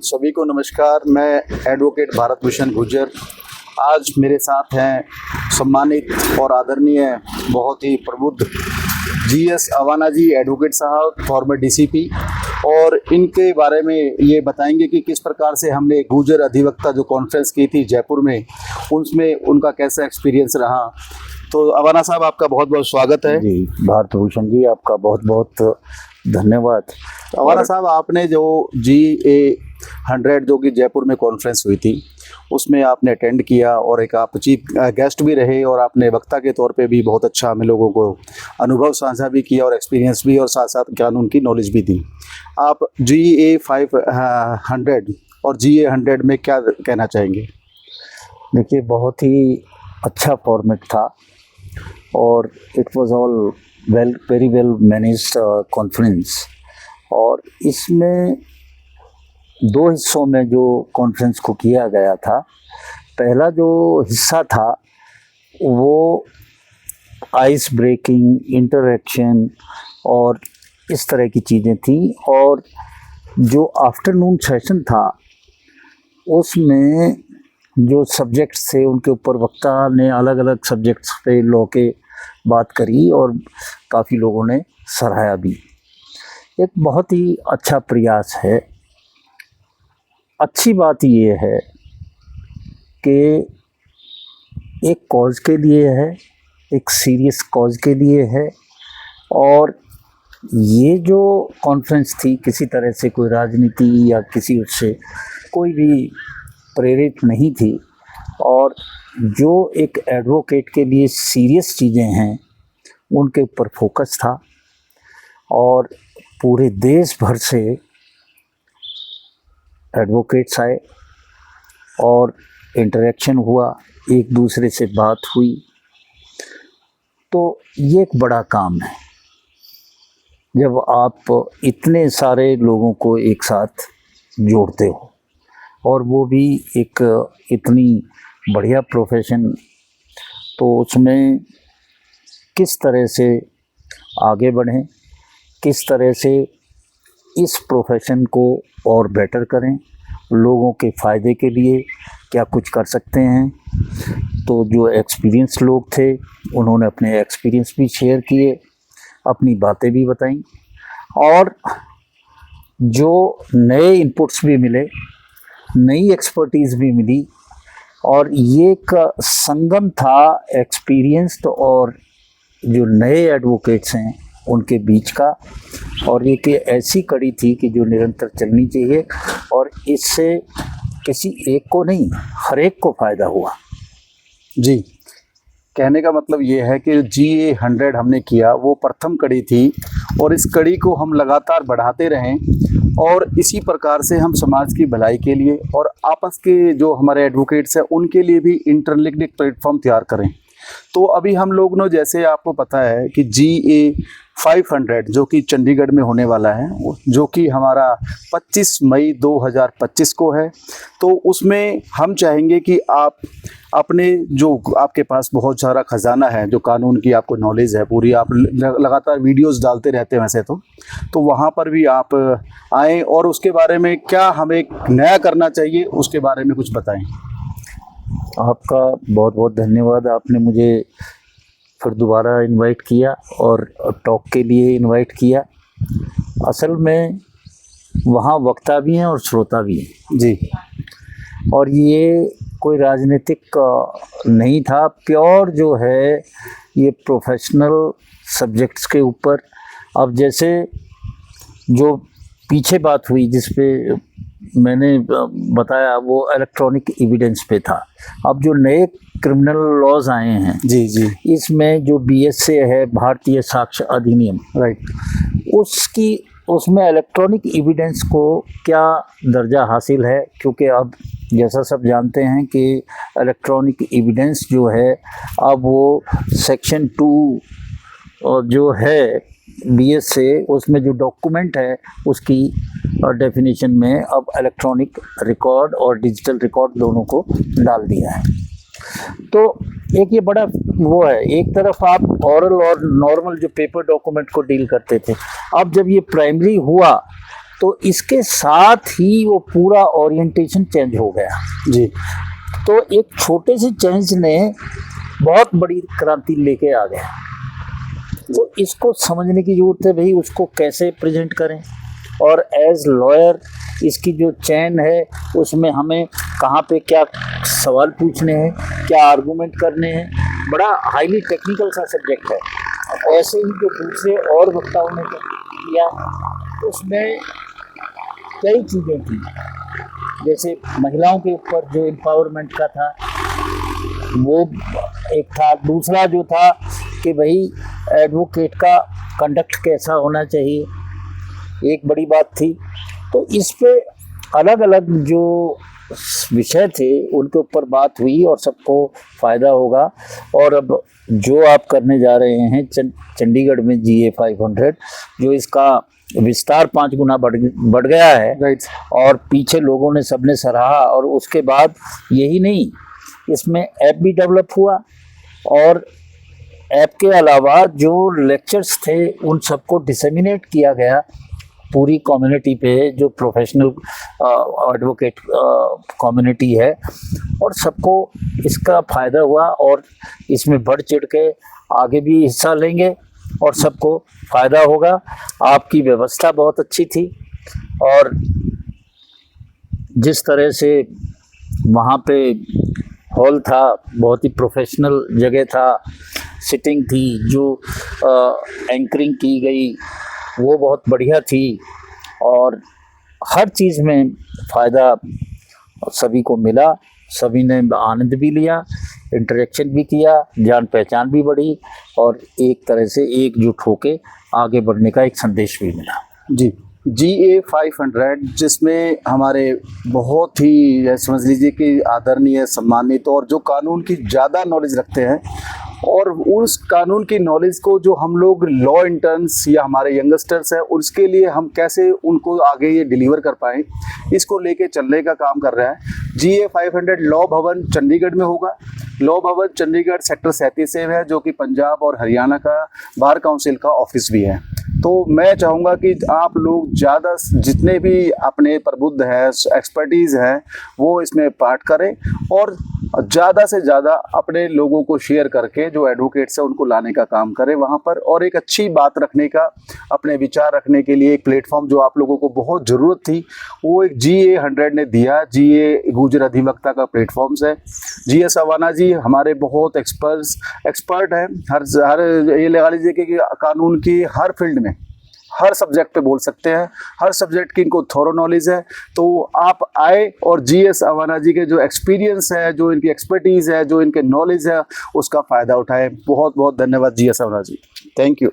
सभी को नमस्कार। मैं एडवोकेट भारत भूषण गुर्जर। आज मेरे साथ हैं सम्मानित और आदरणीय बहुत ही प्रबुद्ध जीएस अवाना जी एडवोकेट साहब, फॉर्मर डीसीपी, और इनके बारे में ये बताएंगे कि किस प्रकार से हमने गुर्जर अधिवक्ता जो कॉन्फ्रेंस की थी जयपुर में, उसमें उनका कैसा एक्सपीरियंस रहा। तो अवाना साहब, आपका बहुत बहुत स्वागत है। जी भारत भूषण जी, आपका बहुत बहुत धन्यवाद। अवाना साहब, आपने जो GA100 जो कि जयपुर में कॉन्फ्रेंस हुई थी, उसमें आपने अटेंड किया और एक आप चीफ गेस्ट भी रहे और आपने वक्ता के तौर पे भी बहुत अच्छा हमें लोगों को अनुभव साझा भी किया और एक्सपीरियंस भी, और साथ साथ कानून की नॉलेज भी दी। आप GA500 और GA100 में क्या कहना चाहेंगे? देखिए, बहुत ही अच्छा फॉर्मेट था और it was all very well managed conference. और इसमें दो हिस्सों में जो कॉन्फ्रेंस को किया गया था, पहला जो हिस्सा था वो आइस ब्रेकिंग, इंटरैक्शन और इस तरह की चीज़ें थी, और जो आफ्टरनून सेशन था उसमें जो सब्जेक्ट्स थे उनके ऊपर वक्ता ने अलग अलग सब्जेक्ट्स पे लॉ के बात करी और काफ़ी लोगों ने सराहा भी। एक बहुत ही अच्छा प्रयास है। अच्छी बात ये है कि एक कॉज के लिए है, एक सीरियस कॉज के लिए है, और ये जो कॉन्फ्रेंस थी किसी तरह से कोई राजनीति या किसी उससे कोई भी प्रेरित नहीं थी, और जो एक एडवोकेट के लिए सीरियस चीज़ें हैं उनके ऊपर फोकस था। और पूरे देश भर से एडवोकेट्स आए और इंटरेक्शन हुआ, एक दूसरे से बात हुई। तो ये एक बड़ा काम है जब आप इतने सारे लोगों को एक साथ जोड़ते हो, और वो भी एक इतनी बढ़िया प्रोफेशन। तो उसमें किस तरह से आगे बढ़ें, किस तरह से इस प्रोफेशन को और बेटर करें, लोगों के फ़ायदे के लिए क्या कुछ कर सकते हैं। तो जो एक्सपीरियंस लोग थे उन्होंने अपने एक्सपीरियंस भी शेयर किए, अपनी बातें भी बताईं, और जो नए इनपुट्स भी मिले, नई एक्सपर्टीज़ भी मिली। और ये एक संगम था एक्सपीरियंस्ड और जो नए एडवोकेट्स हैं उनके बीच का, और ये कि ऐसी कड़ी थी कि जो निरंतर चलनी चाहिए, और इससे किसी एक को नहीं, हर एक को फ़ायदा हुआ। जी, कहने का मतलब ये है कि GA100 हमने किया, वो प्रथम कड़ी थी, और इस कड़ी को हम लगातार बढ़ाते रहें, और इसी प्रकार से हम समाज की भलाई के लिए और आपस के जो हमारे एडवोकेट्स हैं उनके लिए भी इंटरलिंक्ड एक प्लेटफॉर्म तैयार करें। तो अभी हम लोग ने, जैसे आपको पता है कि GA500 जो कि चंडीगढ़ में होने वाला है, जो कि हमारा 25 मई 2025 को है, तो उसमें हम चाहेंगे कि आप अपने, जो आपके पास बहुत सारा खजाना है, जो कानून की आपको नॉलेज है पूरी, आप लगातार वीडियोस डालते रहते हैं वैसे तो वहाँ पर भी आप आएँ और उसके बारे में क्या हमें नया करना चाहिए उसके बारे में कुछ बताएं। आपका बहुत बहुत धन्यवाद। आपने मुझे फिर दोबारा इनवाइट किया और टॉक के लिए इनवाइट किया। असल में वहाँ वक्ता भी हैं और श्रोता भी हैं। जी, और ये कोई राजनीतिक नहीं था, प्योर जो है ये प्रोफेशनल सब्जेक्ट्स के ऊपर। अब जैसे जो पीछे बात हुई जिस पे मैंने बताया, वो इलेक्ट्रॉनिक एविडेंस पे था। अब जो नए क्रिमिनल लॉज आए हैं, जी जी, इसमें जो BSA है, भारतीय साक्ष्य अधिनियम, राइट, उसमें इलेक्ट्रॉनिक एविडेंस को क्या दर्जा हासिल है, क्योंकि अब जैसा सब जानते हैं कि इलेक्ट्रॉनिक एविडेंस जो है, अब वो सेक्शन 2 जो है BSA, उसमें जो डॉक्यूमेंट है उसकी डेफिनेशन में अब इलेक्ट्रॉनिक रिकॉर्ड और डिजिटल रिकॉर्ड दोनों को डाल दिया है। तो एक ये बड़ा वो है, एक तरफ आप ओरल और नॉर्मल जो पेपर डॉक्यूमेंट को डील करते थे, अब जब ये प्राइमरी हुआ तो इसके साथ ही वो पूरा ओरिएंटेशन चेंज हो गया। जी तो एक छोटे से चेंज ने बहुत बड़ी क्रांति लेके आ गया। तो इसको समझने की जरूरत है भाई, उसको कैसे प्रेजेंट करें, और एज लॉयर इसकी जो चैन है उसमें हमें कहाँ पे क्या सवाल पूछने हैं, क्या आर्गूमेंट करने हैं, बड़ा हाईली टेक्निकल सा सब्जेक्ट है। ऐसे ही जो दूसरे और वक्ताओं ने किया उसमें कई चीज़ें थी, जैसे महिलाओं के ऊपर जो एम्पावरमेंट का था वो एक था, दूसरा जो था कि भाई एडवोकेट का कंडक्ट कैसा होना चाहिए, एक बड़ी बात थी। तो इस पे अलग अलग जो विषय थे उनके ऊपर बात हुई और सबको फ़ायदा होगा। और अब जो आप करने जा रहे हैं चंडीगढ़ में GA 500, जो इसका विस्तार 5 गुना बढ़ गया है, राइट। और पीछे लोगों ने सबने सराहा, और उसके बाद यही नहीं, इसमें ऐप भी डेवलप हुआ, और ऐप के अलावा जो लेक्चर्स थे उन सबको डिसेमिनेट किया गया पूरी कम्युनिटी पे, जो प्रोफेशनल एडवोकेट कम्युनिटी है, और सबको इसका फ़ायदा हुआ, और इसमें बढ़ चढ़ के आगे भी हिस्सा लेंगे और सबको फ़ायदा होगा। आपकी व्यवस्था बहुत अच्छी थी, और जिस तरह से वहाँ पे हॉल था, बहुत ही प्रोफेशनल जगह था, सिटिंग थी, जो एंकरिंग की गई वो बहुत बढ़िया थी, और हर चीज़ में फ़ायदा सभी को मिला, सभी ने आनंद भी लिया, इंटरेक्शन भी किया, जान पहचान भी बढ़ी, और एक तरह से एकजुट होके आगे बढ़ने का एक संदेश भी मिला। जी GA 500 जिसमें हमारे बहुत ही समझ लीजिए कि आदरणीय, सम्मानित और जो कानून की ज़्यादा नॉलेज रखते हैं, और उस कानून की नॉलेज को जो हम लोग लॉ इंटर्न्स या हमारे यंगस्टर्स हैं उसके लिए हम कैसे उनको आगे ये डिलीवर कर पाएँ, इसको लेके चलने का काम कर रहा है। GA 500 लॉ भवन चंडीगढ़ में होगा। लॉ भवन चंडीगढ़ सेक्टर 37 से है, जो कि पंजाब और हरियाणा का बार काउंसिल का ऑफिस भी है। तो मैं चाहूँगा कि आप लोग ज़्यादा जितने भी अपने प्रबुद्ध हैं, एक्सपर्टीज़ हैं, वो इसमें पार्ट करें, और ज़्यादा से ज़्यादा अपने लोगों को शेयर करके जो एडवोकेट्स हैं उनको लाने का काम करें वहाँ पर, और एक अच्छी बात रखने का, अपने विचार रखने के लिए एक प्लेटफॉर्म जो आप लोगों को बहुत ज़रूरत थी वो एक GA 100 ने दिया। GA गुजर अधिवक्ता का प्लेटफॉर्म्स है। GS सवाना जी हमारे बहुत एक्सपर्ट हैं, हर ये लगा लीजिए कि कानून की हर फील्ड में, हर सब्जेक्ट पे बोल सकते हैं, हर सब्जेक्ट की इनको थोरो नॉलेज है। तो आप आए और GS अवाना जी के जो एक्सपीरियंस है, जो इनकी एक्सपर्टीज़ है, जो इनके नॉलेज है, उसका फ़ायदा उठाएं। बहुत बहुत धन्यवाद GS Awana ji, thank you.